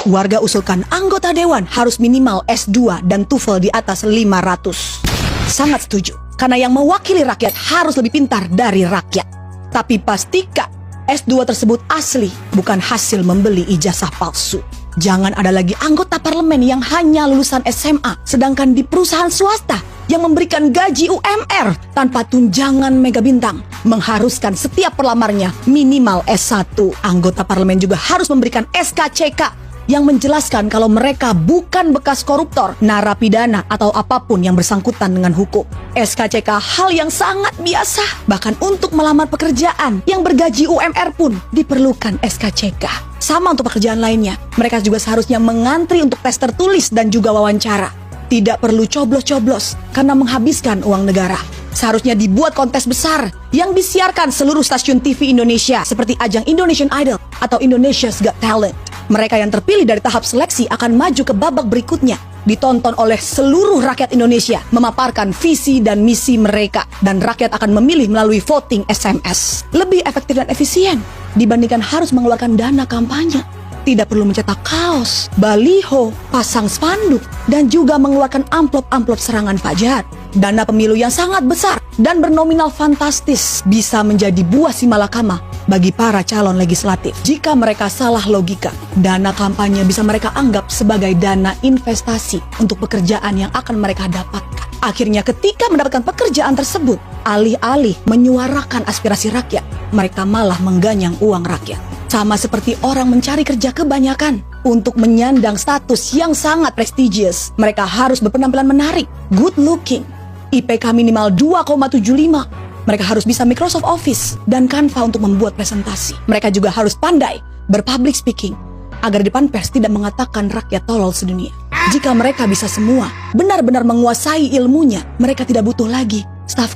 Warga usulkan anggota dewan harus minimal S2 dan TOEFL di atas 500. Sangat setuju, karena yang mewakili rakyat harus lebih pintar dari rakyat. Tapi pastikan S2 tersebut asli, bukan hasil membeli ijazah palsu. Jangan ada lagi anggota parlemen yang hanya lulusan SMA, sedangkan di perusahaan swasta yang memberikan gaji UMR tanpa tunjangan mega bintang, mengharuskan setiap pelamarnya minimal S1. Anggota parlemen juga harus memberikan SKCK yang menjelaskan kalau mereka bukan bekas koruptor, narapidana, atau apapun yang bersangkutan dengan hukum. SKCK hal yang sangat biasa, bahkan untuk melamar pekerjaan yang bergaji UMR pun diperlukan SKCK. Sama untuk pekerjaan lainnya, mereka juga seharusnya mengantri untuk tes tertulis dan juga wawancara. Tidak perlu coblos-coblos karena menghabiskan uang negara. Seharusnya dibuat kontes besar yang disiarkan seluruh stasiun TV Indonesia seperti ajang Indonesian Idol atau Indonesia's Got Talent. Mereka yang terpilih dari tahap seleksi akan maju ke babak berikutnya, ditonton oleh seluruh rakyat Indonesia, memaparkan visi dan misi mereka, dan rakyat akan memilih melalui voting SMS. Lebih efektif dan efisien dibandingkan harus mengeluarkan dana kampanye. Tidak perlu mencetak kaos, baliho, pasang spanduk, dan juga mengeluarkan amplop-amplop serangan fajar. Dana pemilu yang sangat besar dan bernominal fantastis bisa menjadi buah simalakama bagi para calon legislatif. Jika mereka salah logika, dana kampanye bisa mereka anggap sebagai dana investasi untuk pekerjaan yang akan mereka dapatkan. Akhirnya ketika mendapatkan pekerjaan tersebut, alih-alih menyuarakan aspirasi rakyat, mereka malah mengganyang uang rakyat. Sama seperti orang mencari kerja kebanyakan untuk menyandang status yang sangat prestigious. Mereka harus berpenampilan menarik, good looking, IPK minimal 2,75. Mereka harus bisa Microsoft Office dan Canva untuk membuat presentasi. Mereka juga harus pandai berpublic speaking agar di depan pers tidak mengatakan rakyat tolol sedunia. Jika mereka bisa semua, benar-benar menguasai ilmunya, mereka tidak butuh lagi staf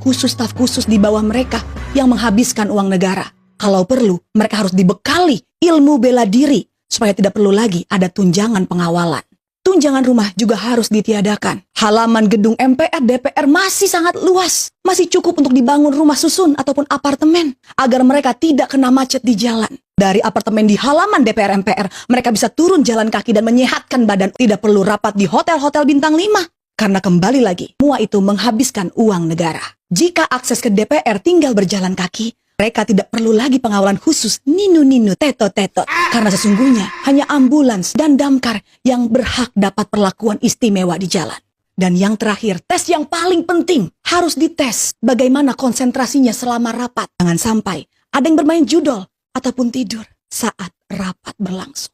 khusus di bawah mereka yang menghabiskan uang negara. Kalau perlu, mereka harus dibekali ilmu bela diri supaya tidak perlu lagi ada tunjangan pengawalan. Tunjangan rumah juga harus ditiadakan. Halaman gedung MPR, DPR masih sangat luas. Masih cukup untuk dibangun rumah susun ataupun apartemen agar mereka tidak kena macet di jalan. Dari apartemen di halaman DPR MPR, mereka bisa turun jalan kaki dan menyehatkan badan. Tidak perlu rapat di hotel-hotel bintang 5. Karena kembali lagi, semua itu menghabiskan uang negara. Jika akses ke DPR tinggal berjalan kaki, mereka tidak perlu lagi pengawalan khusus ninu-ninu, tetot-tetot. Karena sesungguhnya hanya ambulans dan damkar yang berhak dapat perlakuan istimewa di jalan. Dan yang terakhir, tes yang paling penting, harus dites bagaimana konsentrasinya selama rapat. Jangan sampai ada yang bermain judol ataupun tidur saat rapat berlangsung.